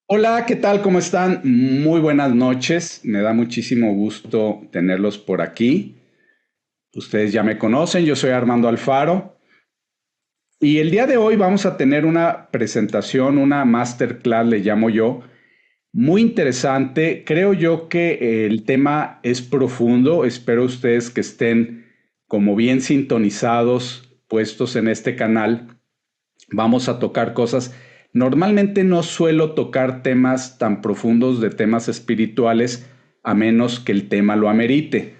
Hola, ¿qué tal? ¿Cómo están? Muy buenas noches. Me da muchísimo gusto tenerlos por aquí. Ustedes ya me conocen, yo soy Armando Alfaro y el día de hoy vamos a tener una presentación, una masterclass, le llamo yo, muy interesante. Creo yo que el tema es profundo. Espero ustedes que estén como bien sintonizados, puestos en este canal. Vamos a tocar cosas. Normalmente no suelo tocar temas tan profundos de temas espirituales a menos que el tema lo amerite.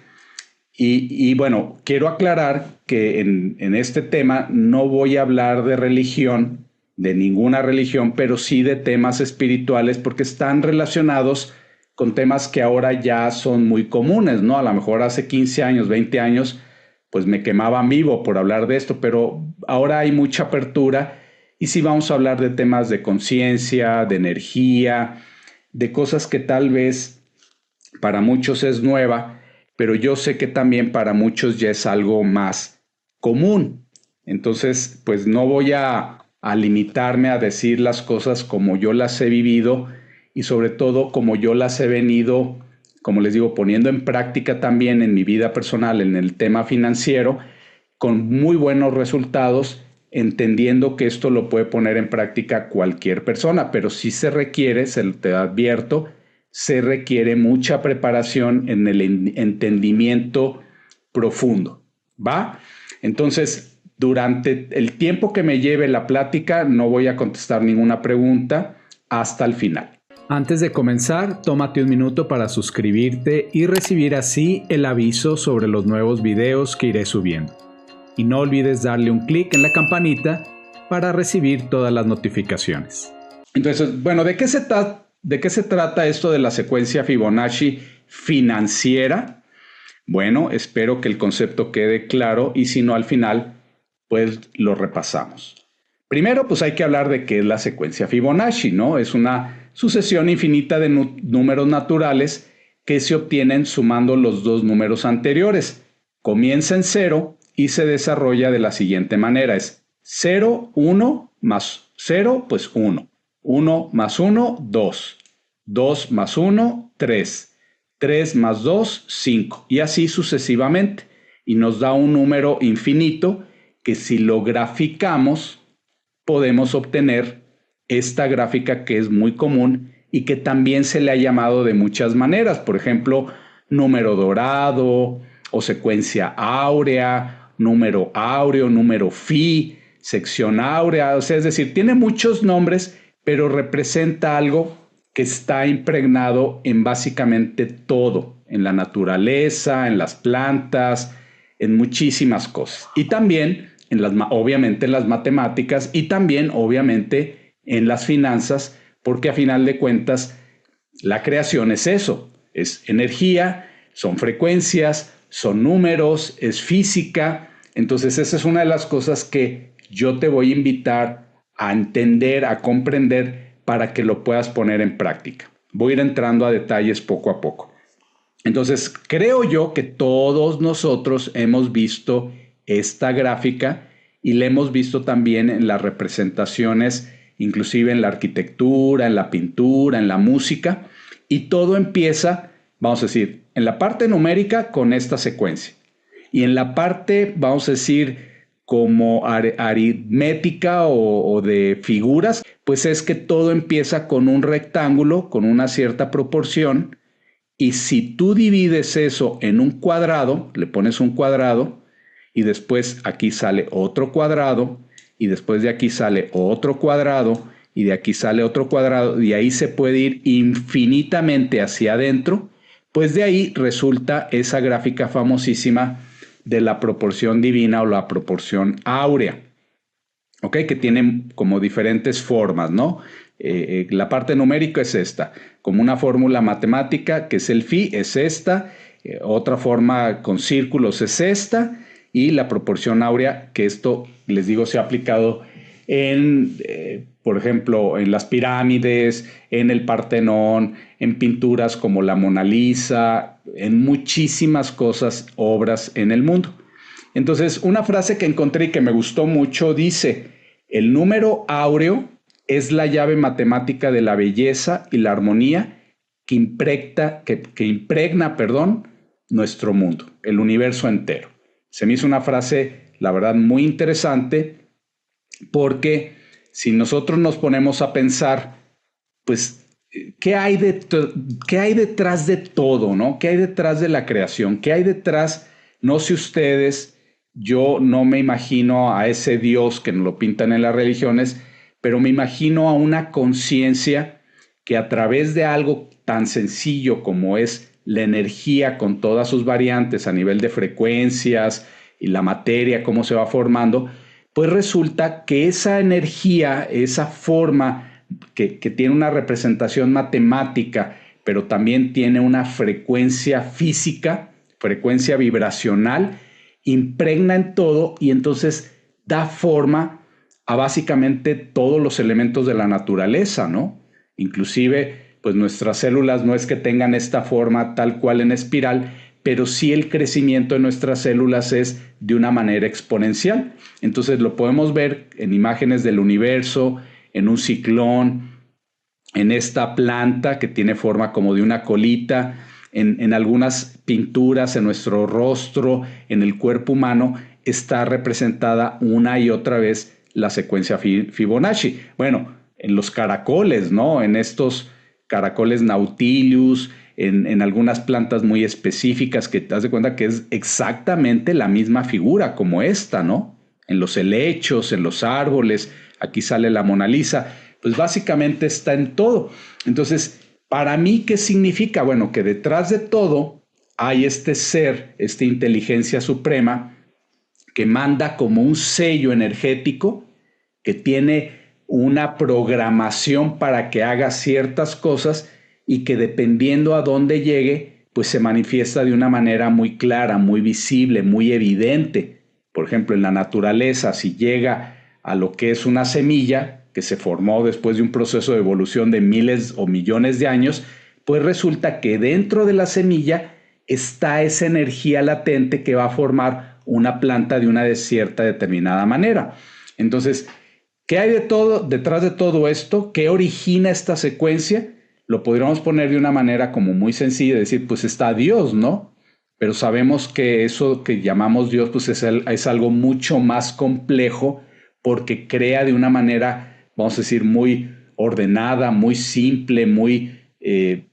Y bueno, quiero aclarar que en este tema no voy a hablar de religión, de ninguna religión, pero sí de temas espirituales porque están relacionados con temas que ahora ya son muy comunes, ¿no? A lo mejor hace 15 años, 20 años, pues me quemaban vivo por hablar de esto, pero ahora hay mucha apertura y sí vamos a hablar de temas de conciencia, de energía, de cosas que tal vez para muchos es nueva, pero yo sé que también para muchos ya es algo más común. Entonces, pues no voy a limitarme a decir las cosas como yo las he vivido y sobre todo como yo las he venido, como les digo, poniendo en práctica también en mi vida personal, en el tema financiero, con muy buenos resultados, entendiendo que esto lo puede poner en práctica cualquier persona, pero sí se requiere, se te advierto, se requiere mucha preparación en el entendimiento profundo, ¿va? Entonces, durante el tiempo que me lleve la plática, no voy a contestar ninguna pregunta hasta el final. Antes de comenzar, tómate un minuto para suscribirte y recibir así el aviso sobre los nuevos videos que iré subiendo. Y no olvides darle un clic en la campanita para recibir todas las notificaciones. Entonces, bueno, ¿de qué se trata esto de la secuencia Fibonacci financiera? Bueno, espero que el concepto quede claro y si no al final, pues lo repasamos. Primero, pues hay que hablar de qué es la secuencia Fibonacci, ¿no? Es una sucesión infinita de números naturales que se obtienen sumando los dos números anteriores. Comienza en cero y se desarrolla de la siguiente manera. Es cero, uno más cero, pues uno. Uno más uno, dos. Dos más uno, tres. 3 más 2, 5 y así sucesivamente. Y nos da un número infinito que si lo graficamos podemos obtener esta gráfica que es muy común y que también se le ha llamado de muchas maneras. Por ejemplo, número dorado o secuencia áurea, número áureo, número phi, sección áurea. O sea, es decir, tiene muchos nombres, pero representa algo que está impregnado en básicamente todo, en la naturaleza, en las plantas, en muchísimas cosas. Y también, obviamente, en las matemáticas y también, obviamente, en las finanzas, porque a final de cuentas, la creación es eso, es energía, son frecuencias, son números, es física. Entonces, esa es una de las cosas que yo te voy a invitar a entender, a comprender para que lo puedas poner en práctica. Voy a ir entrando a detalles poco a poco. Entonces, creo yo que todos nosotros hemos visto esta gráfica y la hemos visto también en las representaciones, inclusive en la arquitectura, en la pintura, en la música, y todo empieza, vamos a decir, en la parte numérica con esta secuencia. Y en la parte, vamos a decir, como aritmética o de figuras, pues es que todo empieza con un rectángulo, con una cierta proporción, y si tú divides eso en un cuadrado, le pones un cuadrado y después aquí sale otro cuadrado y después de aquí sale otro cuadrado y de aquí sale otro cuadrado y ahí se puede ir infinitamente hacia adentro, pues de ahí resulta esa gráfica famosísima de la proporción divina o la proporción áurea. ¿Ok? Que tienen como diferentes formas, ¿no? La parte numérica es esta, como una fórmula matemática que es el phi, es esta, otra forma con círculos es esta, y la proporción áurea, que esto, les digo, se ha aplicado en, por ejemplo, en las pirámides, en el Partenón, en pinturas como la Mona Lisa, en muchísimas cosas, obras en el mundo. Entonces, una frase que encontré y que me gustó mucho dice, el número áureo es la llave matemática de la belleza y la armonía que impregna, nuestro mundo, el universo entero. Se me hizo una frase, la verdad, muy interesante, porque si nosotros nos ponemos a pensar, pues, ¿qué hay detrás de todo, ¿no? ¿Qué hay detrás de la creación? ¿Qué hay detrás? No sé ustedes, yo no me imagino a ese Dios que nos lo pintan en las religiones, pero me imagino a una conciencia que a través de algo tan sencillo como es la energía con todas sus variantes a nivel de frecuencias y la materia, cómo se va formando, pues resulta que esa energía, esa forma que tiene una representación matemática, pero también tiene una frecuencia física, frecuencia vibracional, impregna en todo y entonces da forma a básicamente todos los elementos de la naturaleza, ¿no? Inclusive, pues nuestras células no es que tengan esta forma tal cual en espiral, pero sí el crecimiento de nuestras células es de una manera exponencial. Entonces lo podemos ver en imágenes del universo, en un ciclón, en esta planta que tiene forma como de una colita, en algunas pinturas en nuestro rostro, en el cuerpo humano, está representada una y otra vez la secuencia Fibonacci. Bueno, en los caracoles, ¿no? En estos caracoles Nautilus, en algunas plantas muy específicas que te das de cuenta que es exactamente la misma figura como esta, ¿no? En los helechos, en los árboles, aquí sale la Mona Lisa, pues básicamente está en todo. Entonces, para mí, ¿qué significa? Bueno, que detrás de todo hay este ser, esta inteligencia suprema que manda como un sello energético que tiene una programación para que haga ciertas cosas y que dependiendo a dónde llegue, pues se manifiesta de una manera muy clara, muy visible, muy evidente. Por ejemplo, en la naturaleza, si llega a lo que es una semilla que se formó después de un proceso de evolución de miles o millones de años, pues resulta que dentro de la semilla está esa energía latente que va a formar una planta de una cierta determinada manera. Entonces, ¿qué hay detrás de todo esto? ¿Qué origina esta secuencia? Lo podríamos poner de una manera como muy sencilla, decir, pues está Dios, ¿no? Pero sabemos que eso que llamamos Dios, pues es algo mucho más complejo porque crea de una manera, vamos a decir, muy ordenada, muy simple, muy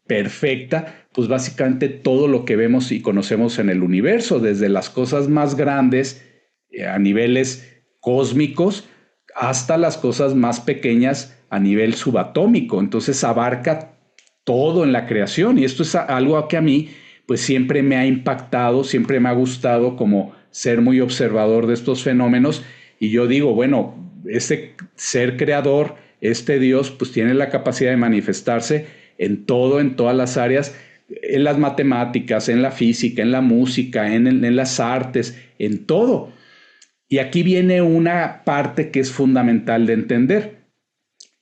perfecta, pues básicamente todo lo que vemos y conocemos en el universo, desde las cosas más grandes a niveles cósmicos, hasta las cosas más pequeñas a nivel subatómico. Entonces abarca todo en la creación y esto es algo que a mí pues siempre me ha impactado, siempre me ha gustado como ser muy observador de estos fenómenos y yo digo, bueno, este ser creador, este Dios pues tiene la capacidad de manifestarse en todo, en todas las áreas, en las matemáticas, en la física, en la música, en las artes, en todo. Y aquí viene una parte que es fundamental de entender.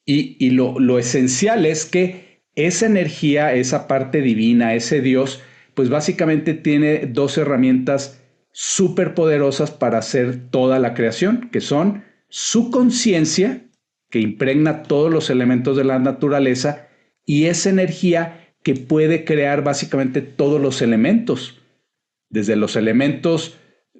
Y lo esencial es que esa energía, esa parte divina, ese Dios, pues básicamente tiene dos herramientas súper poderosas para hacer toda la creación, que son su conciencia, que impregna todos los elementos de la naturaleza, y esa energía que puede crear básicamente todos los elementos, desde los elementos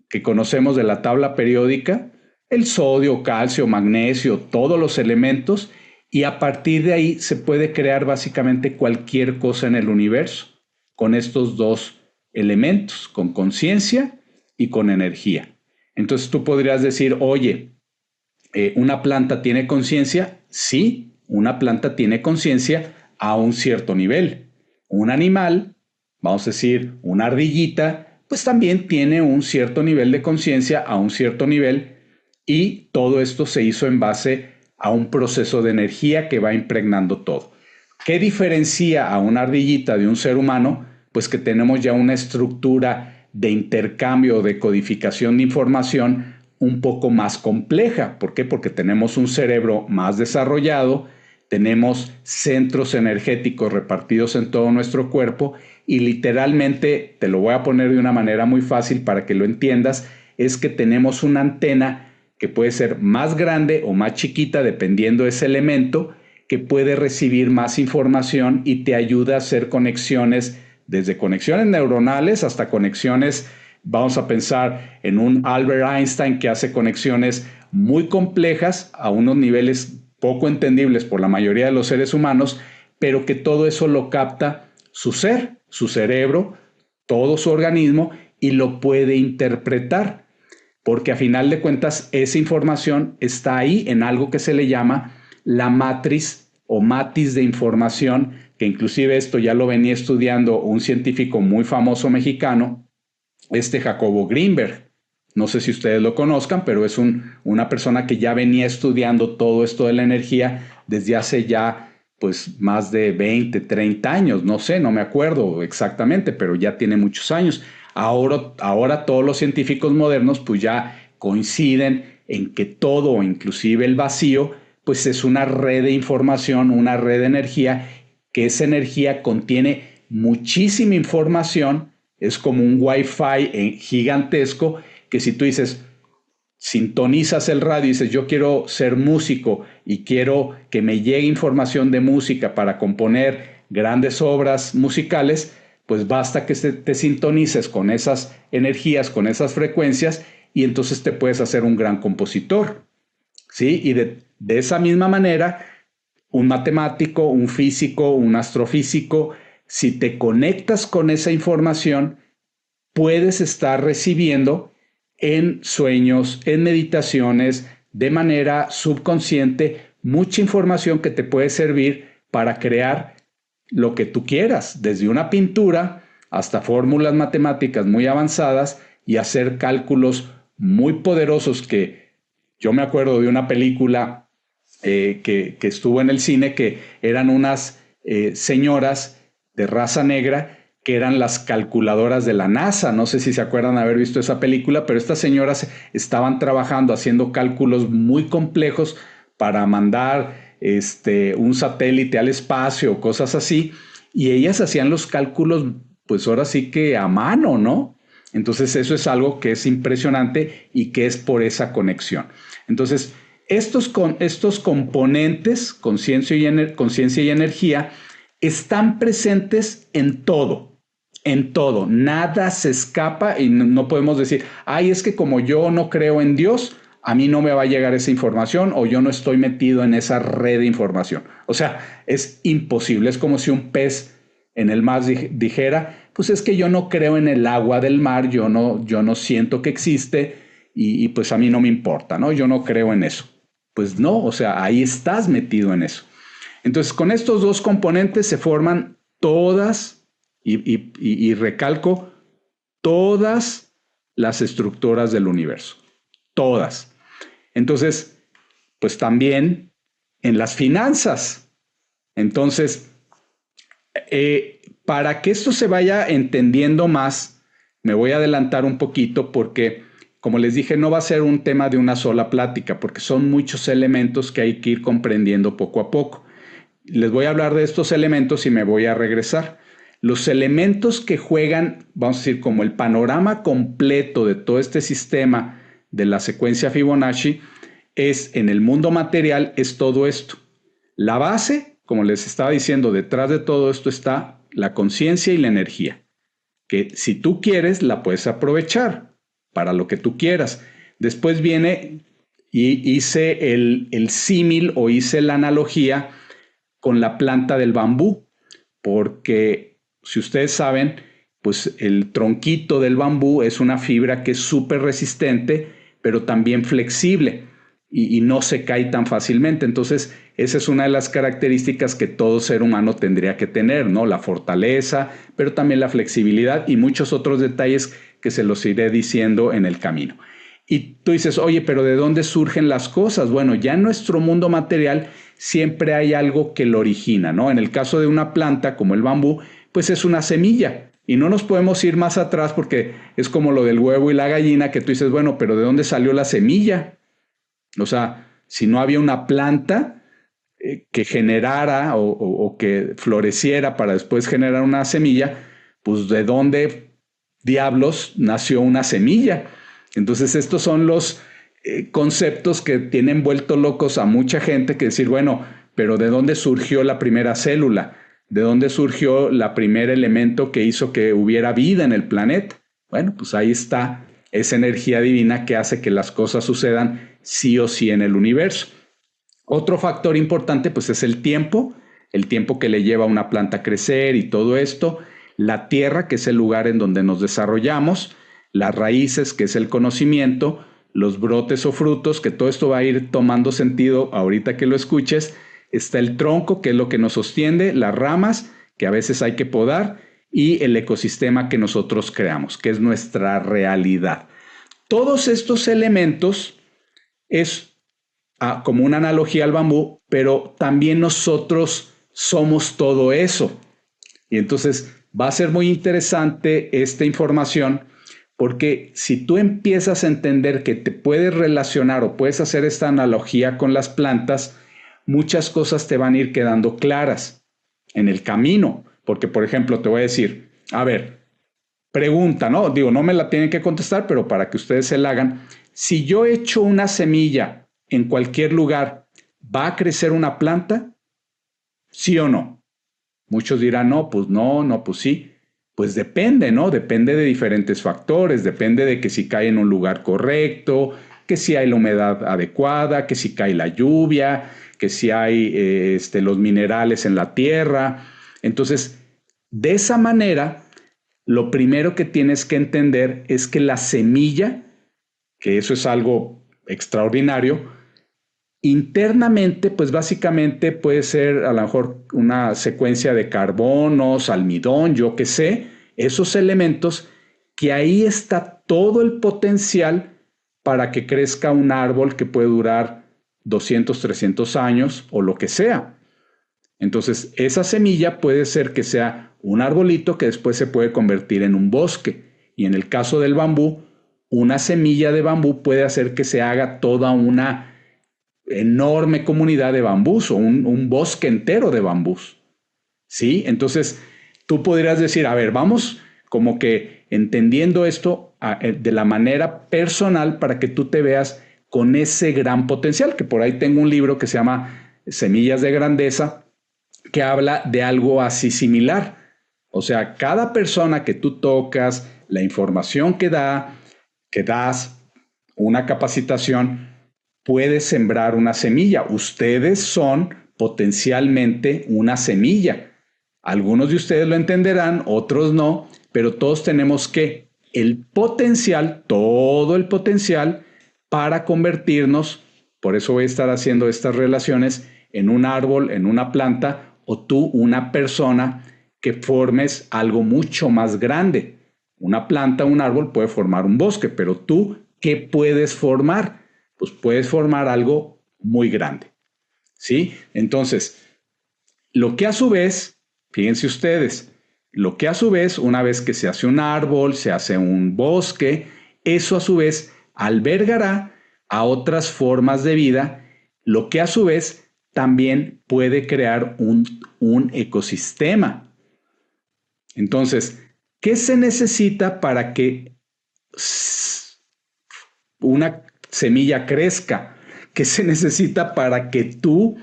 que conocemos de la tabla periódica, el sodio, calcio, magnesio, todos los elementos, y a partir de ahí se puede crear básicamente cualquier cosa en el universo con estos dos elementos, con conciencia y con energía. Entonces tú podrías decir, oye, ¿una planta tiene conciencia? Sí, una planta tiene conciencia a un cierto nivel. Un animal, vamos a decir, una ardillita, pues también tiene un cierto nivel de conciencia a un cierto nivel y todo esto se hizo en base a un proceso de energía que va impregnando todo. ¿Qué diferencia a una ardillita de un ser humano? Pues que tenemos ya una estructura de intercambio, de codificación de información un poco más compleja. ¿Por qué? Porque tenemos un cerebro más desarrollado, tenemos centros energéticos repartidos en todo nuestro cuerpo y literalmente, te lo voy a poner de una manera muy fácil para que lo entiendas, es que tenemos una antena que puede ser más grande o más chiquita dependiendo de ese elemento, que puede recibir más información y te ayuda a hacer conexiones, desde conexiones neuronales hasta conexiones, vamos a pensar en un Albert Einstein que hace conexiones muy complejas a unos niveles poco entendibles por la mayoría de los seres humanos, pero que todo eso lo capta su ser, su cerebro, todo su organismo, y lo puede interpretar, porque a final de cuentas esa información está ahí en algo que se le llama la matriz o matiz de información, que inclusive esto ya lo venía estudiando un científico muy famoso mexicano, Jacobo Greenberg. No sé si ustedes lo conozcan, pero es una persona que ya venía estudiando todo esto de la energía desde hace ya pues más de 20, 30 años, no sé, no me acuerdo exactamente, pero ya tiene muchos años. Ahora todos los científicos modernos pues ya coinciden en que todo, inclusive el vacío, pues es una red de información, una red de energía, que esa energía contiene muchísima información, es como un Wi-Fi gigantesco, que si tú dices, sintonizas el radio y dices, yo quiero ser músico y quiero que me llegue información de música para componer grandes obras musicales, pues basta que te sintonices con esas energías, con esas frecuencias, y entonces te puedes hacer un gran compositor, ¿sí? Y de esa misma manera, un matemático, un físico, un astrofísico, si te conectas con esa información, puedes estar recibiendo en sueños, en meditaciones, de manera subconsciente, mucha información que te puede servir para crear lo que tú quieras, desde una pintura hasta fórmulas matemáticas muy avanzadas, y hacer cálculos muy poderosos. Que yo me acuerdo de una película que estuvo en el cine, que eran unas señoras de raza negra que eran las calculadoras de la NASA. No sé si se acuerdan de haber visto esa película, pero estas señoras estaban trabajando, haciendo cálculos muy complejos para mandar un satélite al espacio, cosas así, y ellas hacían los cálculos, pues ahora sí que a mano, ¿no? Entonces eso es algo que es impresionante y que es por esa conexión. Entonces, estos componentes, conciencia y energía, están presentes en todo, en todo. Nada se escapa, y no podemos decir, ay, es que como yo no creo en Dios, a mí no me va a llegar esa información, o yo no estoy metido en esa red de información. O sea, es imposible. Es como si un pez en el mar dijera, pues es que yo no creo en el agua del mar, yo no siento que existe, y pues a mí no me importa, ¿no? Yo no creo en eso. Pues no, o sea, ahí estás metido en eso. Entonces, con estos dos componentes se forman todas, y recalco, todas las estructuras del universo. Todas. Entonces, pues también en las finanzas. Entonces, para que esto se vaya entendiendo más, me voy a adelantar un poquito, porque, como les dije, no va a ser un tema de una sola plática, porque son muchos elementos que hay que ir comprendiendo poco a poco. Les voy a hablar de estos elementos y me voy a regresar. Los elementos que juegan, vamos a decir, como el panorama completo de todo este sistema de la secuencia Fibonacci, es en el mundo material, es todo esto. La base, como les estaba diciendo, detrás de todo esto está la conciencia y la energía, que si tú quieres la puedes aprovechar para lo que tú quieras. Después viene, y hice el símil, o hice la analogía con la planta del bambú, porque si ustedes saben, pues el tronquito del bambú es una fibra que es súper resistente, pero también flexible, y no se cae tan fácilmente. Entonces, esa es una de las características que todo ser humano tendría que tener, ¿no? La fortaleza, pero también la flexibilidad, y muchos otros detalles que se los iré diciendo en el camino. Y tú dices, oye, pero ¿de dónde surgen las cosas? Bueno, ya en nuestro mundo material siempre hay algo que lo origina, ¿no? En el caso de una planta como el bambú, pues es una semilla. Y no nos podemos ir más atrás, porque es como lo del huevo y la gallina, que tú dices, bueno, pero ¿de dónde salió la semilla? O sea, si no había una planta que generara o que floreciera para después generar una semilla, pues ¿de dónde diablos nació una semilla? Entonces estos son los conceptos que tienen vuelto locos a mucha gente, que decir, bueno, pero ¿de dónde surgió la primera célula? ¿De dónde surgió el primer elemento que hizo que hubiera vida en el planeta? Bueno, pues ahí está esa energía divina que hace que las cosas sucedan sí o sí en el universo. Otro factor importante pues es el tiempo que le lleva a una planta a crecer y todo esto, la tierra, que es el lugar en donde nos desarrollamos, las raíces, que es el conocimiento, los brotes o frutos, que todo esto va a ir tomando sentido ahorita que lo escuches, está el tronco, que es lo que nos sostiene, las ramas, que a veces hay que podar, y el ecosistema que nosotros creamos, que es nuestra realidad. Todos estos elementos es como una analogía al bambú, pero también nosotros somos todo eso. Y entonces va a ser muy interesante esta información, porque si tú empiezas a entender que te puedes relacionar o puedes hacer esta analogía con las plantas, muchas cosas te van a ir quedando claras en el camino. Porque, por ejemplo, te voy a decir, a ver, pregunta, ¿no? Digo, no me la tienen que contestar, pero para que ustedes se la hagan. Si yo echo una semilla en cualquier lugar, ¿va a crecer una planta? ¿Sí o no? Muchos dirán, no, pues sí. Pues depende, ¿no? Depende de diferentes factores, depende de que si cae en un lugar correcto, que si hay la humedad adecuada, que si cae la lluvia, que si hay los minerales en la tierra. Entonces, de esa manera, lo primero que tienes que entender es que la semilla, que eso es algo extraordinario, internamente, pues básicamente puede ser a lo mejor una secuencia de carbonos, almidón, yo qué sé, esos elementos que ahí está todo el potencial para que crezca un árbol que puede durar 200, 300 años o lo que sea. Entonces, esa semilla puede ser que sea un arbolito que después se puede convertir en un bosque. Y en el caso del bambú, una semilla de bambú puede hacer que se haga toda una enorme comunidad de bambús o un bosque entero de bambús. ¿Sí? Entonces, tú podrías decir, a ver, vamos como que entendiendo esto de la manera personal para que tú te veas con ese gran potencial, que por ahí tengo un libro que se llama Semillas de Grandeza, que habla de algo así similar. O sea, cada persona que tú tocas, la información que das, una capacitación, puede sembrar una semilla. Ustedes son potencialmente una semilla. Algunos de ustedes lo entenderán, otros no, pero todos tenemos que el potencial, todo el potencial para convertirnos, por eso voy a estar haciendo estas relaciones, en un árbol, en una planta, o tú una persona que formes algo mucho más grande. Una planta, un árbol puede formar un bosque, pero tú, ¿qué puedes formar? Pues puedes formar algo muy grande. ¿Sí? Entonces, lo que a su vez, fíjense ustedes, lo que a su vez, una vez que se hace un árbol, se hace un bosque, eso a su vez albergará a otras formas de vida, lo que a su vez también puede crear un ecosistema. Entonces, ¿qué se necesita para que una semilla crezca? ¿Qué se necesita para que tú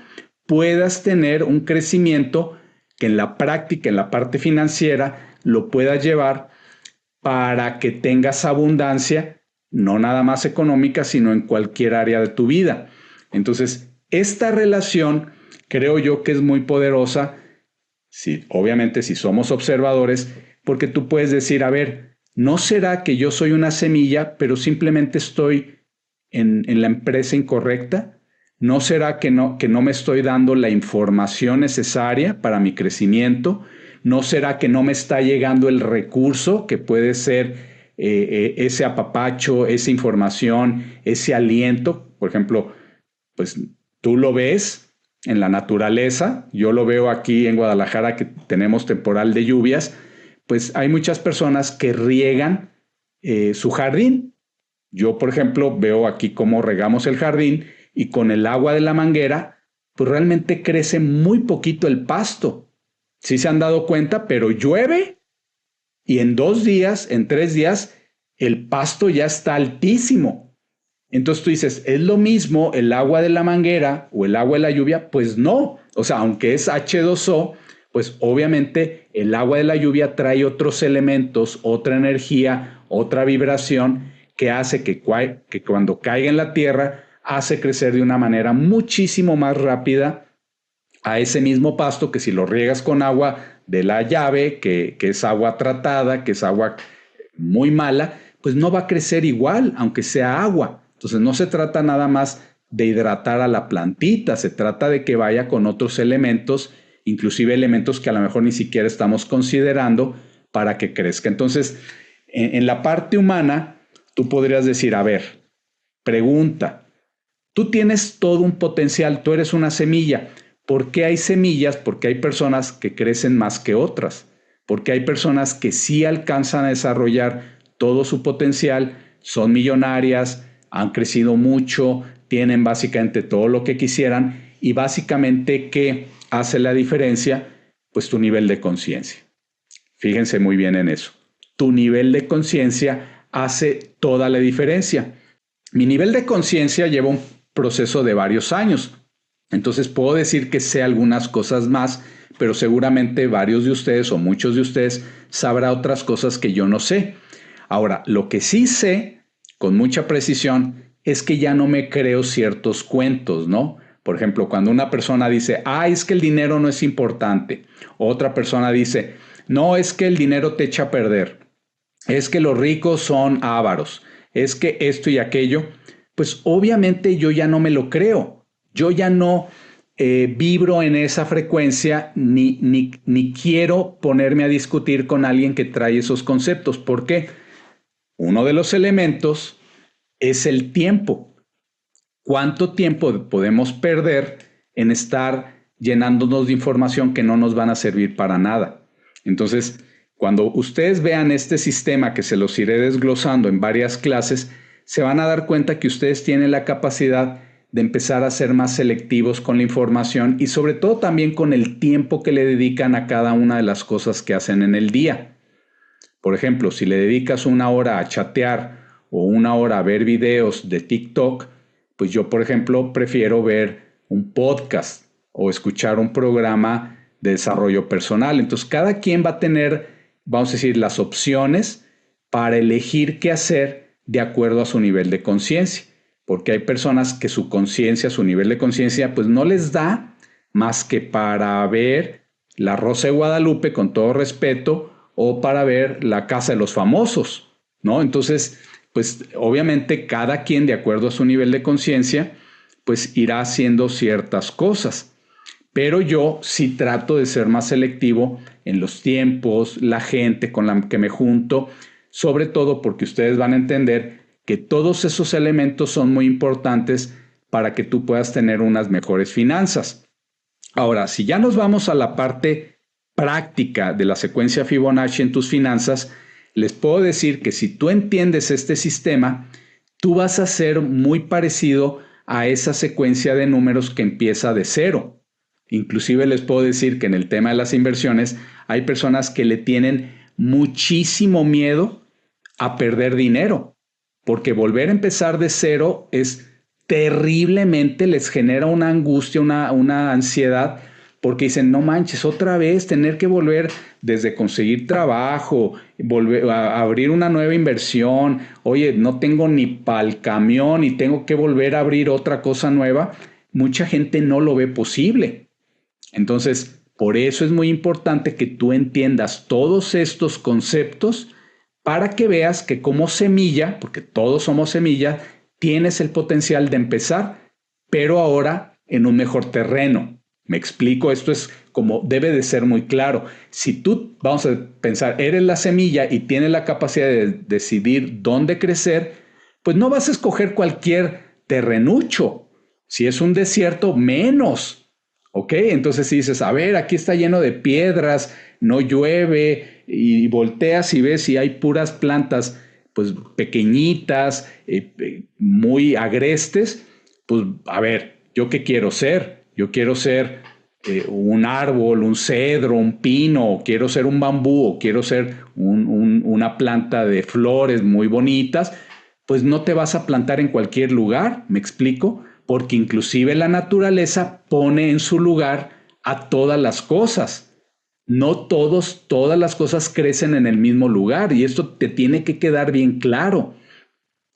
puedas tener un crecimiento que en la práctica, en la parte financiera, lo puedas llevar para que tengas abundancia, no nada más económica, sino en cualquier área de tu vida? Entonces, esta relación creo yo que es muy poderosa, obviamente si somos observadores, porque tú puedes decir, a ver, ¿no será que yo soy una semilla, pero simplemente estoy en la empresa incorrecta? ¿No será que no me estoy dando la información necesaria para mi crecimiento? ¿No será que no me está llegando el recurso que puede ser ese apapacho, esa información, ese aliento? Por ejemplo, pues tú lo ves en la naturaleza, yo lo veo aquí en Guadalajara que tenemos temporal de lluvias, pues hay muchas personas que riegan su jardín. Yo, por ejemplo, veo aquí cómo regamos el jardín y con el agua de la manguera, pues realmente crece muy poquito el pasto. Sí se han dado cuenta, pero llueve y en 2 días, en 3 días, el pasto ya está altísimo. Entonces tú dices, ¿es lo mismo el agua de la manguera o el agua de la lluvia? Pues no. O sea, aunque es H2O, pues obviamente el agua de la lluvia trae otros elementos, otra energía, otra vibración que hace que cuando caiga en la tierra hace crecer de una manera muchísimo más rápida a ese mismo pasto que si lo riegas con agua de la llave, que es agua tratada, que es agua muy mala, pues no va a crecer igual, aunque sea agua. Entonces no se trata nada más de hidratar a la plantita, se trata de que vaya con otros elementos, inclusive elementos que a lo mejor ni siquiera estamos considerando para que crezca. Entonces, en la parte humana, tú podrías decir, a ver, pregunta, tú tienes todo un potencial, tú eres una semilla. ¿Por qué hay semillas? Porque hay personas que crecen más que otras, porque hay personas que sí alcanzan a desarrollar todo su potencial, son millonarias, han crecido mucho, tienen básicamente todo lo que quisieran y básicamente ¿qué hace la diferencia? Pues tu nivel de conciencia. Fíjense muy bien en eso. Tu nivel de conciencia hace toda la diferencia. Mi nivel de conciencia lleva un proceso de varios años. Entonces puedo decir que sé algunas cosas más, pero seguramente varios de ustedes o muchos de ustedes sabrá otras cosas que yo no sé. Ahora, lo que sí sé con mucha precisión es que ya no me creo ciertos cuentos, ¿no? Por ejemplo, cuando una persona dice, es que el dinero no es importante. Otra persona dice, no, es que el dinero te echa a perder. Es que los ricos son ávaros. Es que esto y aquello. Pues obviamente yo ya no me lo creo. Yo ya no vibro en esa frecuencia ni quiero ponerme a discutir con alguien que trae esos conceptos. ¿Por qué? Uno de los elementos es el tiempo. ¿Cuánto tiempo podemos perder en estar llenándonos de información que no nos van a servir para nada? Entonces, cuando ustedes vean este sistema que se los iré desglosando en varias clases, se van a dar cuenta que ustedes tienen la capacidad de empezar a ser más selectivos con la información y sobre todo también con el tiempo que le dedican a cada una de las cosas que hacen en el día. Por ejemplo, si le dedicas 1 hora a chatear o 1 hora a ver videos de TikTok, pues yo, por ejemplo, prefiero ver un podcast o escuchar un programa de desarrollo personal. Entonces, cada quien va a tener, vamos a decir, las opciones para elegir qué hacer de acuerdo a su nivel de conciencia. Porque hay personas que su conciencia, su nivel de conciencia, pues no les da más que para ver La Rosa de Guadalupe, con todo respeto, o para ver La Casa de los Famosos, ¿no? Entonces, pues obviamente cada quien, de acuerdo a su nivel de conciencia, pues irá haciendo ciertas cosas. Pero yo sí trato de ser más selectivo en los tiempos, la gente con la que me junto, sobre todo porque ustedes van a entender que todos esos elementos son muy importantes para que tú puedas tener unas mejores finanzas. Ahora, si ya nos vamos a la parte práctica de la secuencia Fibonacci en tus finanzas, les puedo decir que si tú entiendes este sistema, tú vas a ser muy parecido a esa secuencia de números que empieza de cero. Inclusive les puedo decir que en el tema de las inversiones hay personas que le tienen muchísimo miedo a perder dinero, porque volver a empezar de cero es terriblemente, les genera una angustia, una ansiedad, porque dicen, no manches, otra vez tener que volver desde conseguir trabajo, volver a abrir una nueva inversión, oye, no tengo ni para el camión y tengo que volver a abrir otra cosa nueva. Mucha gente no lo ve posible. Entonces, por eso es muy importante que tú entiendas todos estos conceptos para que veas que como semilla, porque todos somos semillas, tienes el potencial de empezar, pero ahora en un mejor terreno. Me explico, esto es como debe de ser muy claro. Si tú, vamos a pensar, eres la semilla y tienes la capacidad de decidir dónde crecer, pues no vas a escoger cualquier terrenucho. Si es un desierto, menos. ¿Ok? Entonces si dices, a ver, aquí está lleno de piedras, no llueve, y volteas y ves si hay puras plantas, pues pequeñitas, muy agrestes, pues a ver, ¿yo qué quiero ser? Yo quiero ser un árbol, un cedro, un pino, o quiero ser un bambú, o quiero ser una planta de flores muy bonitas, pues no te vas a plantar en cualquier lugar, ¿me explico? Porque inclusive la naturaleza pone en su lugar a todas las cosas. No todas las cosas crecen en el mismo lugar y esto te tiene que quedar bien claro.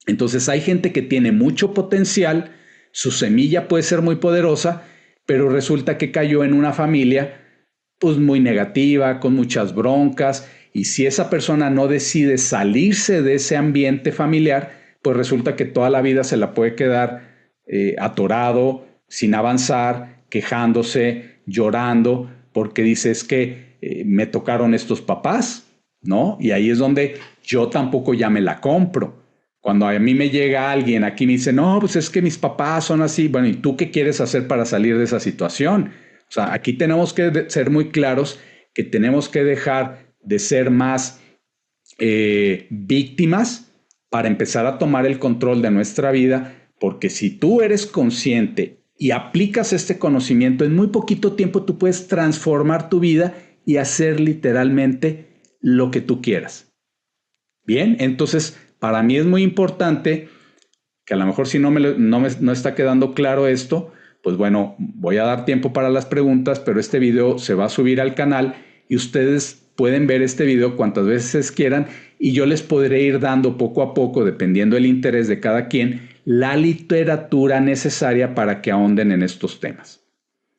Entonces hay gente que tiene mucho potencial, su semilla puede ser muy poderosa, pero resulta que cayó en una familia pues muy negativa, con muchas broncas, y si esa persona no decide salirse de ese ambiente familiar, pues resulta que toda la vida se la puede quedar atorado, sin avanzar, quejándose, llorando, porque dice es que me tocaron estos papás, ¿no? Y ahí es donde yo tampoco ya me la compro. Cuando a mí me llega alguien aquí y me dice, no, pues es que mis papás son así, bueno, ¿y tú qué quieres hacer para salir de esa situación? O sea, aquí tenemos que ser muy claros que tenemos que dejar de ser más víctimas para empezar a tomar el control de nuestra vida, porque si tú eres consciente y aplicas este conocimiento, en muy poquito tiempo tú puedes transformar tu vida y hacer literalmente lo que tú quieras. Bien, entonces para mí es muy importante que a lo mejor si no está quedando claro esto, pues bueno, voy a dar tiempo para las preguntas, pero este video se va a subir al canal y ustedes pueden ver este video cuantas veces quieran y yo les podré ir dando poco a poco, dependiendo del interés de cada quien, la literatura necesaria para que ahonden en estos temas.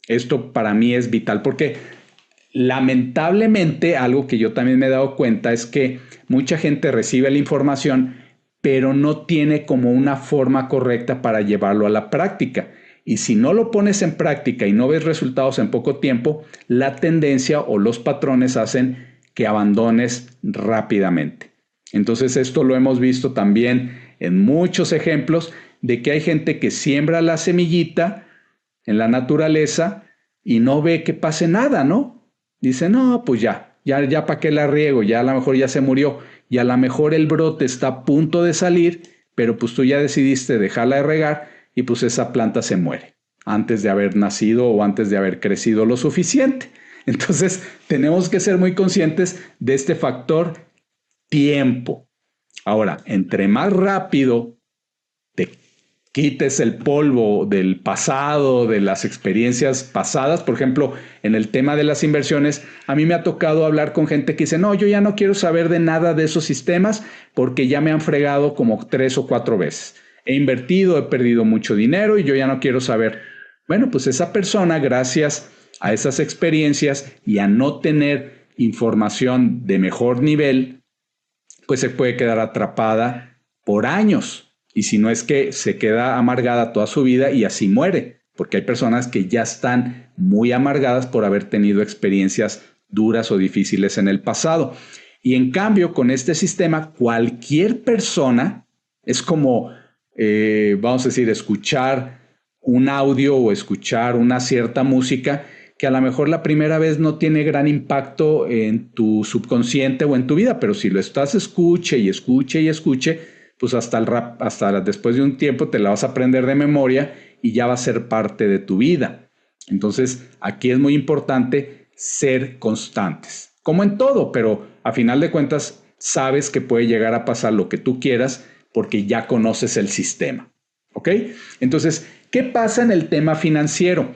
Esto para mí es vital porque lamentablemente algo que yo también me he dado cuenta es que mucha gente recibe la información pero no tiene como una forma correcta para llevarlo a la práctica. Y si no lo pones en práctica y no ves resultados en poco tiempo, la tendencia o los patrones hacen que abandones rápidamente. Entonces esto lo hemos visto también en muchos ejemplos de que hay gente que siembra la semillita en la naturaleza y no ve que pase nada, ¿no? Dice, no, pues ya para qué la riego, ya a lo mejor ya se murió y a lo mejor el brote está a punto de salir, pero pues tú ya decidiste dejarla de regar y pues esa planta se muere antes de haber nacido o antes de haber crecido lo suficiente. Entonces tenemos que ser muy conscientes de este factor tiempo. Ahora, entre más rápido te quites el polvo del pasado, de las experiencias pasadas. Por ejemplo, en el tema de las inversiones, a mí me ha tocado hablar con gente que dice, no, yo ya no quiero saber de nada de esos sistemas porque ya me han fregado como 3 o 4 veces. He invertido, he perdido mucho dinero y yo ya no quiero saber. Bueno, pues esa persona, gracias a esas experiencias y a no tener información de mejor nivel, pues se puede quedar atrapada por años. Y si no es que se queda amargada toda su vida y así muere, porque hay personas que ya están muy amargadas por haber tenido experiencias duras o difíciles en el pasado. Y en cambio, con este sistema, cualquier persona es como, vamos a decir, escuchar un audio o escuchar una cierta música que a lo mejor la primera vez no tiene gran impacto en tu subconsciente o en tu vida, pero si lo estás escuche y escuche y escuche, pues hasta después de un tiempo te la vas a aprender de memoria y ya va a ser parte de tu vida. Entonces, aquí es muy importante ser constantes, como en todo, pero a final de cuentas sabes que puede llegar a pasar lo que tú quieras porque ya conoces el sistema. ¿Ok? Entonces, ¿qué pasa en el tema financiero?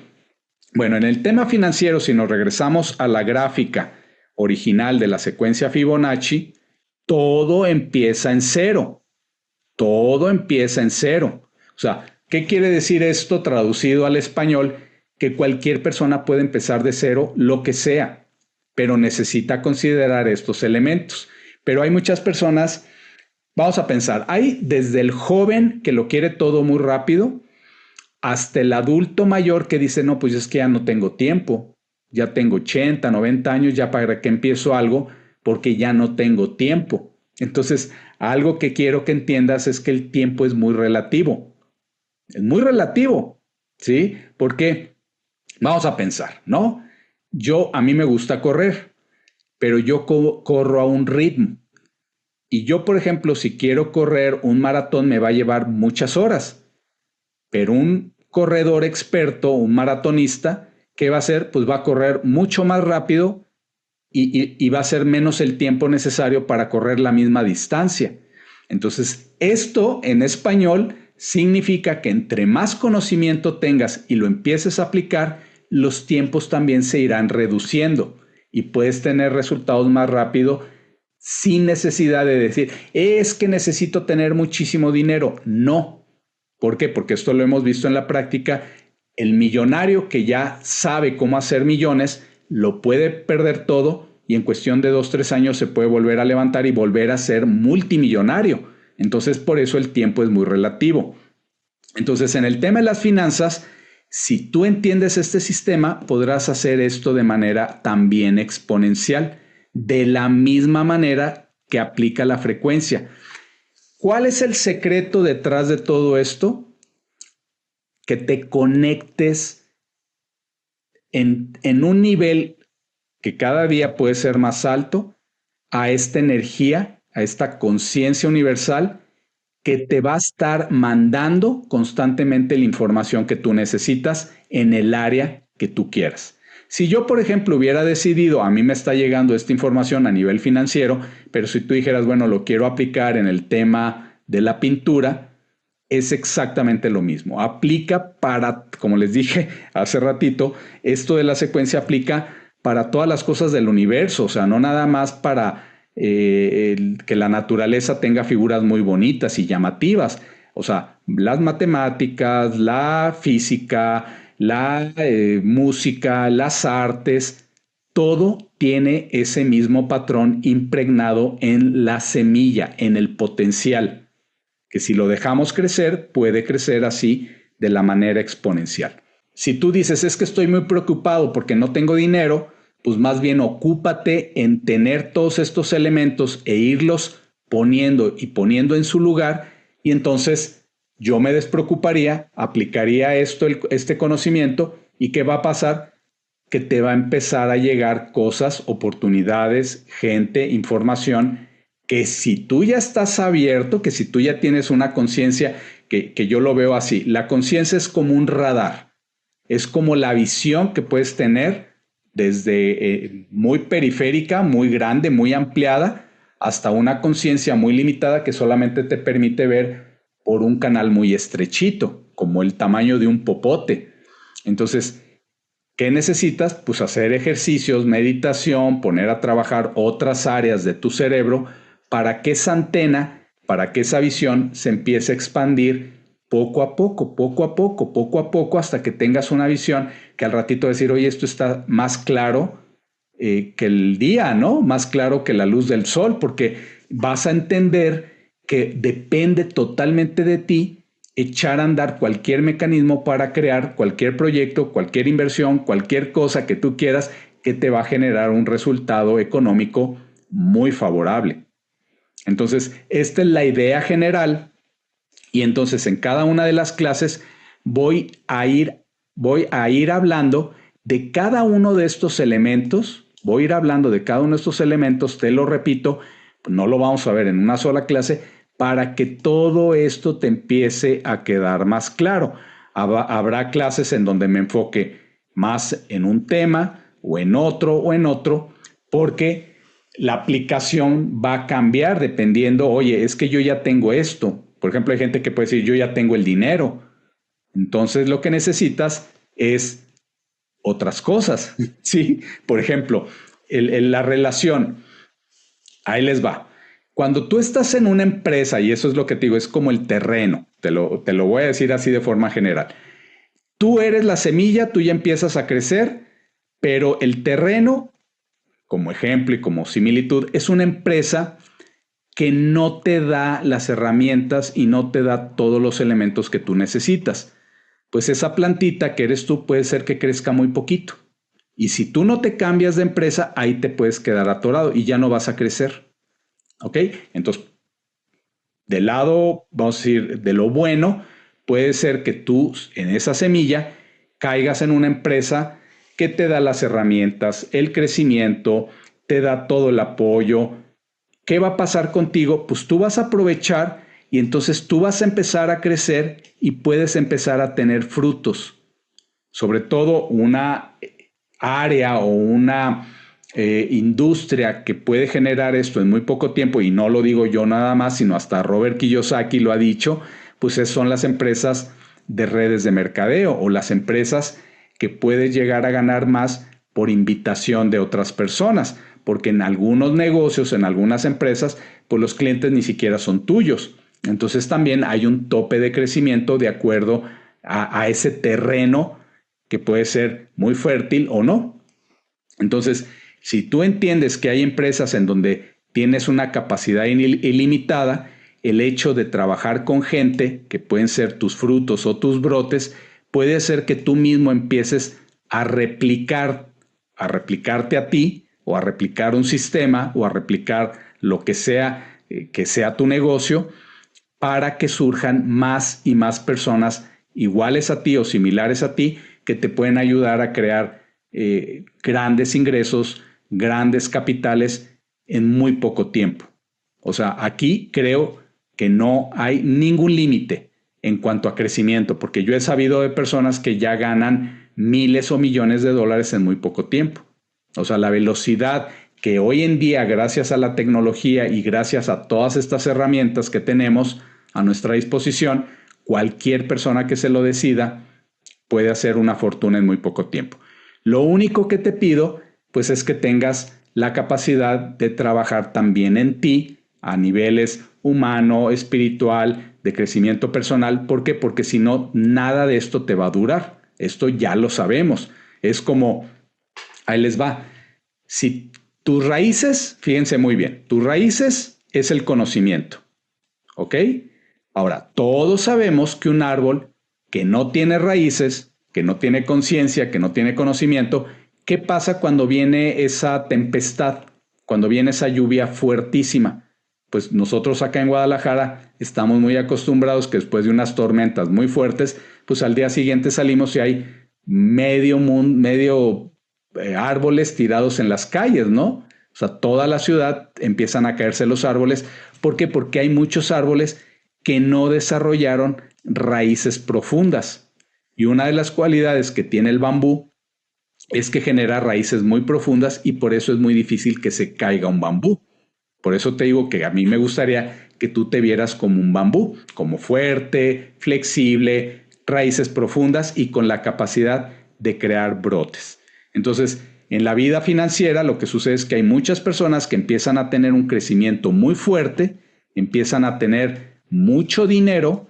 Bueno, en el tema financiero, si nos regresamos a la gráfica original de la secuencia Fibonacci, todo empieza en cero. Todo empieza en cero. O sea, ¿qué quiere decir esto traducido al español? Que cualquier persona puede empezar de cero lo que sea, pero necesita considerar estos elementos. Pero hay muchas personas, vamos a pensar, hay desde el joven que lo quiere todo muy rápido, hasta el adulto mayor que dice, no, pues es que ya no tengo tiempo, ya tengo 80, 90 años, ya para qué empiezo algo, porque ya no tengo tiempo. Entonces, algo que quiero que entiendas es que el tiempo es muy relativo. Es muy relativo, ¿sí? Porque vamos a pensar, ¿no? A mí me gusta correr, pero yo corro a un ritmo. Y yo, por ejemplo, si quiero correr un maratón, me va a llevar muchas horas. Pero un corredor experto, un maratonista, ¿qué va a hacer? Pues va a correr mucho más rápido y va a ser menos el tiempo necesario para correr la misma distancia. Entonces, esto en español significa que entre más conocimiento tengas y lo empieces a aplicar, los tiempos también se irán reduciendo y puedes tener resultados más rápido sin necesidad de decir, es que necesito tener muchísimo dinero. No. ¿Por qué? Porque esto lo hemos visto en la práctica. El millonario que ya sabe cómo hacer millones, lo puede perder todo y en cuestión de 2-3 años se puede volver a levantar y volver a ser multimillonario. Entonces, por eso el tiempo es muy relativo. Entonces, en el tema de las finanzas, si tú entiendes este sistema, podrás hacer esto de manera también exponencial, de la misma manera que aplica la frecuencia. ¿Cuál es el secreto detrás de todo esto? Que te conectes en un nivel que cada día puede ser más alto a esta energía, a esta conciencia universal que te va a estar mandando constantemente la información que tú necesitas en el área que tú quieras. Si yo, por ejemplo, hubiera decidido, a mí me está llegando esta información a nivel financiero, pero si tú dijeras, bueno, lo quiero aplicar en el tema de la pintura, es exactamente lo mismo. Aplica para, como les dije hace ratito, esto de la secuencia aplica para todas las cosas del universo, o sea, no nada más para que la naturaleza tenga figuras muy bonitas y llamativas. O sea, las matemáticas, la física, la música, las artes, todo tiene ese mismo patrón impregnado en la semilla, en el potencial, que si lo dejamos crecer, puede crecer así de la manera exponencial. Si tú dices, es que estoy muy preocupado porque no tengo dinero, pues más bien ocúpate en tener todos estos elementos e irlos poniendo y poniendo en su lugar, y entonces yo me despreocuparía, aplicaría este conocimiento, y ¿qué va a pasar? Que te va a empezar a llegar cosas, oportunidades, gente, información, que si tú ya estás abierto, que si tú ya tienes una conciencia, que yo lo veo así, la conciencia es como un radar, es como la visión que puedes tener desde muy periférica, muy grande, muy ampliada, hasta una conciencia muy limitada que solamente te permite ver por un canal muy estrechito, como el tamaño de un popote. Entonces, ¿qué necesitas? Pues hacer ejercicios, meditación, poner a trabajar otras áreas de tu cerebro para que esa antena, para que esa visión se empiece a expandir poco a poco, poco a poco, poco a poco, hasta que tengas una visión que al ratito decir, oye, esto está más claro que el día, ¿no? Más claro que la luz del sol, porque vas a entender que depende totalmente de ti echar a andar cualquier mecanismo para crear cualquier proyecto, cualquier inversión, cualquier cosa que tú quieras que te va a generar un resultado económico muy favorable. Entonces, esta es la idea general, y entonces en cada una de las clases voy a ir hablando de cada uno de estos elementos, te lo repito, no lo vamos a ver en una sola clase, para que todo esto te empiece a quedar más claro. Habrá clases en donde me enfoque más en un tema o en otro, porque la aplicación va a cambiar dependiendo, oye, es que yo ya tengo esto. Por ejemplo, hay gente que puede decir, yo ya tengo el dinero. Entonces lo que necesitas es otras cosas, ¿sí? Por ejemplo, la relación, ahí les va. Cuando tú estás en una empresa, y eso es lo que te digo, es como el terreno, te lo voy a decir así de forma general. Tú eres la semilla, tú ya empiezas a crecer, pero el terreno, como ejemplo y como similitud, es una empresa que no te da las herramientas y no te da todos los elementos que tú necesitas. Pues esa plantita que eres tú puede ser que crezca muy poquito. Y si tú no te cambias de empresa, ahí te puedes quedar atorado y ya no vas a crecer. ¿Ok? Entonces, del lado, vamos a decir, de lo bueno, puede ser que tú en esa semilla caigas en una empresa que te da las herramientas, el crecimiento, te da todo el apoyo. ¿Qué va a pasar contigo? Pues tú vas a aprovechar y entonces tú vas a empezar a crecer y puedes empezar a tener frutos. Sobre todo una área o una industria que puede generar esto en muy poco tiempo, y no lo digo yo nada más, sino hasta Robert Kiyosaki lo ha dicho, pues son las empresas de redes de mercadeo o las empresas que puedes llegar a ganar más por invitación de otras personas, porque en algunos negocios, en algunas empresas, pues los clientes ni siquiera son tuyos. Entonces también hay un tope de crecimiento de acuerdo a ese terreno que puede ser muy fértil o no. Entonces, si tú entiendes que hay empresas en donde tienes una capacidad ilimitada, el hecho de trabajar con gente, que pueden ser tus frutos o tus brotes, puede hacer que tú mismo empieces a replicarte a ti, o a replicar un sistema, o a replicar lo que sea tu negocio, para que surjan más y más personas iguales a ti o similares a ti que te pueden ayudar a crear grandes ingresos, grandes capitales en muy poco tiempo. O sea, aquí creo que no hay ningún límite en cuanto a crecimiento, porque yo he sabido de personas que ya ganan miles o millones de dólares en muy poco tiempo. O sea, la velocidad que hoy en día, gracias a la tecnología y gracias a todas estas herramientas que tenemos a nuestra disposición, cualquier persona que se lo decida puede hacer una fortuna en muy poco tiempo. Lo único que te pido, pues, es que tengas la capacidad de trabajar también en ti a niveles humano, espiritual, de crecimiento personal. ¿Por qué? Porque si no, nada de esto te va a durar. Esto ya lo sabemos. Es como, ahí les va. Si tus raíces, fíjense muy bien, tus raíces es el conocimiento. ¿Ok? Ahora, todos sabemos que un árbol que no tiene raíces, que no tiene conciencia, que no tiene conocimiento, ¿qué pasa cuando viene esa tempestad? Cuando viene esa lluvia fuertísima. Pues nosotros acá en Guadalajara estamos muy acostumbrados que después de unas tormentas muy fuertes, pues al día siguiente salimos y hay medio árboles tirados en las calles, ¿no? O sea, toda la ciudad empiezan a caerse los árboles. ¿Por qué? Porque hay muchos árboles que no desarrollaron raíces profundas. Y una de las cualidades que tiene el bambú es que genera raíces muy profundas, y por eso es muy difícil que se caiga un bambú. Por eso te digo que a mí me gustaría que tú te vieras como un bambú, como fuerte, flexible, raíces profundas y con la capacidad de crear brotes. Entonces, en la vida financiera lo que sucede es que hay muchas personas que empiezan a tener un crecimiento muy fuerte, empiezan a tener mucho dinero,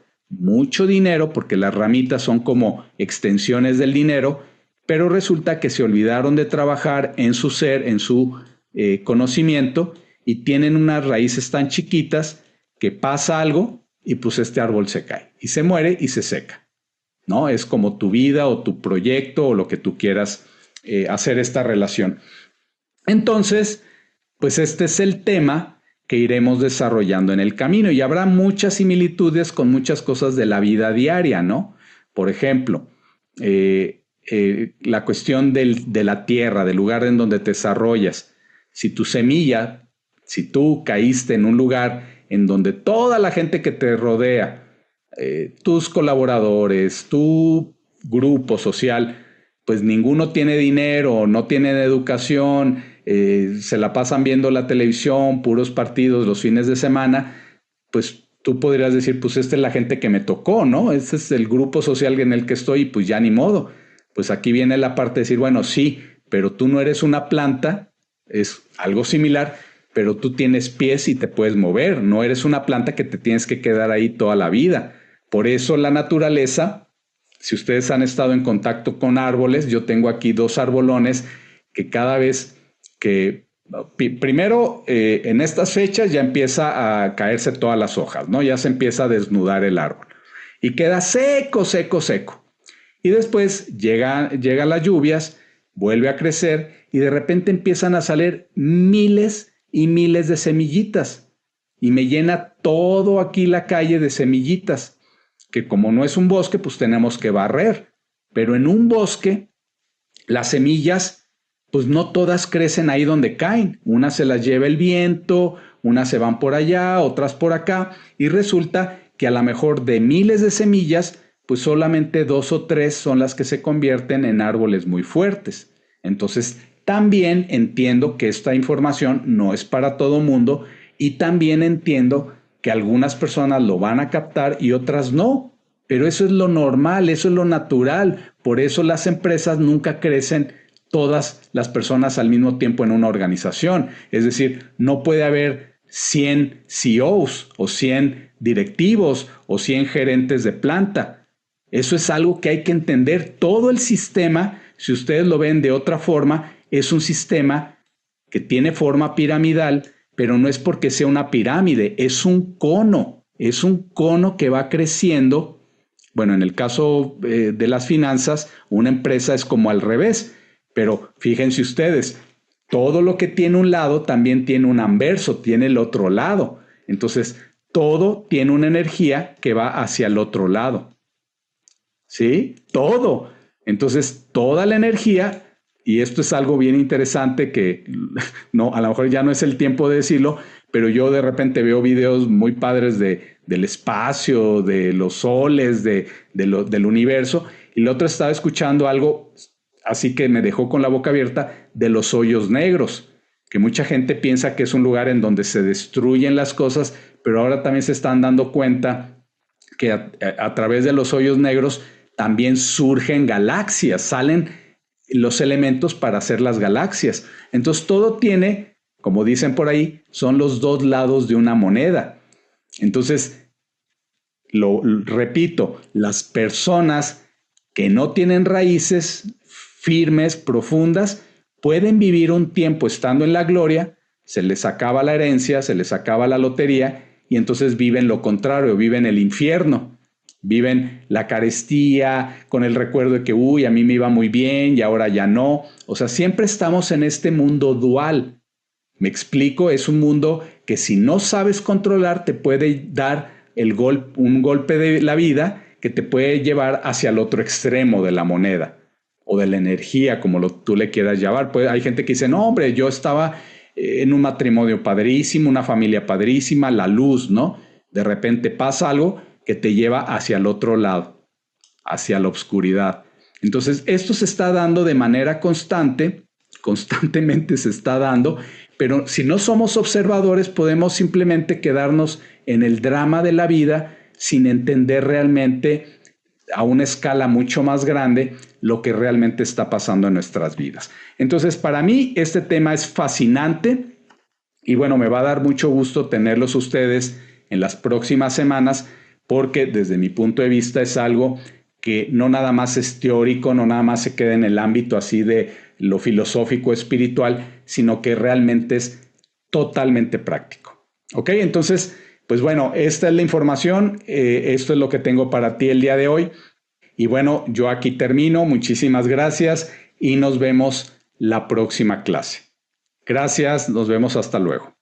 porque las ramitas son como extensiones del dinero, pero resulta que se olvidaron de trabajar en su ser, en su conocimiento, y tienen unas raíces tan chiquitas que pasa algo y pues este árbol se cae y se muere y se seca, ¿no? Es como tu vida o tu proyecto o lo que tú quieras hacer esta relación. Entonces, pues este es el tema que iremos desarrollando en el camino, y habrá muchas similitudes con muchas cosas de la vida diaria, ¿no? Por ejemplo, la cuestión de la tierra, del lugar en donde te desarrollas. Si tu semilla, si tú caíste en un lugar en donde toda la gente que te rodea, tus colaboradores, tu grupo social, pues ninguno tiene dinero, no tienen educación, se la pasan viendo la televisión, puros partidos los fines de semana, pues tú podrías decir, pues esta es la gente que me tocó, ¿no? Este es el grupo social en el que estoy y pues ya ni modo. Pues aquí viene la parte de decir, bueno, sí, pero tú no eres una planta, es algo similar, pero tú tienes pies y te puedes mover, no eres una planta que te tienes que quedar ahí toda la vida. Por eso la naturaleza, si ustedes han estado en contacto con árboles, yo tengo aquí 2 arbolones que cada vez que, primero en estas fechas ya empieza a caerse todas las hojas, ¿no? Ya se empieza a desnudar el árbol y queda seco, seco, seco. Y después llegan las lluvias, vuelve a crecer y de repente empiezan a salir miles y miles de semillitas, y me llena todo aquí la calle de semillitas, que como no es un bosque, pues tenemos que barrer. Pero en un bosque, las semillas, pues no todas crecen ahí donde caen. Unas se las lleva el viento, unas se van por allá, otras por acá, y resulta que a lo mejor de miles de semillas, pues solamente 2 o 3 son las que se convierten en árboles muy fuertes. Entonces, También entiendo que esta información no es para todo mundo y también entiendo que algunas personas lo van a captar y otras no. Pero eso es lo normal, eso es lo natural. Por eso las empresas nunca crecen todas las personas al mismo tiempo en una organización. Es decir, no puede haber 100 CEOs o 100 directivos o 100 gerentes de planta. Eso es algo que hay que entender. Todo el sistema, si ustedes lo ven de otra forma, es un sistema que tiene forma piramidal, pero no es porque sea una pirámide, es un cono. Es un cono que va creciendo. Bueno, en el caso de las finanzas, una empresa es como al revés, pero fíjense ustedes, todo lo que tiene un lado también tiene un anverso, tiene el otro lado. Entonces, todo tiene una energía que va hacia el otro lado. ¿Sí? Todo. Entonces, toda la energía, y esto es algo bien interesante que no, a lo mejor ya no es el tiempo de decirlo, pero yo de repente veo videos muy padres del espacio, de los soles, del universo, y el otro estaba escuchando algo así que me dejó con la boca abierta de los hoyos negros, que mucha gente piensa que es un lugar en donde se destruyen las cosas, pero ahora también se están dando cuenta que a través de los hoyos negros también surgen galaxias, salen los elementos para hacer las galaxias. Entonces todo tiene, como dicen por ahí, son los dos lados de una moneda. Entonces, lo repito, las personas que no tienen raíces firmes, profundas, pueden vivir un tiempo estando en la gloria, se les acaba la herencia, se les acaba la lotería y entonces viven lo contrario, viven el infierno, viven la carestía con el recuerdo de que, uy, a mí me iba muy bien y ahora ya no. O sea, siempre estamos en este mundo dual. Me explico, es un mundo que si no sabes controlar te puede dar un golpe de la vida que te puede llevar hacia el otro extremo de la moneda o de la energía, como tú le quieras llamar. Hay gente que dice, no, hombre, yo estaba en un matrimonio padrísimo, una familia padrísima, la luz, ¿no? De repente pasa algo que te lleva hacia el otro lado, hacia la oscuridad. Entonces, esto se está dando de manera constantemente se está dando, pero si no somos observadores, podemos simplemente quedarnos en el drama de la vida sin entender realmente a una escala mucho más grande lo que realmente está pasando en nuestras vidas. Entonces, para mí este tema es fascinante y bueno, me va a dar mucho gusto tenerlos ustedes en las próximas semanas porque desde mi punto de vista es algo que no nada más es teórico, no nada más se queda en el ámbito así de lo filosófico espiritual, sino que realmente es totalmente práctico. ¿Ok? Entonces, pues bueno, esta es la información, esto es lo que tengo para ti el día de hoy. Y bueno, yo aquí termino, muchísimas gracias y nos vemos la próxima clase. Gracias, nos vemos hasta luego.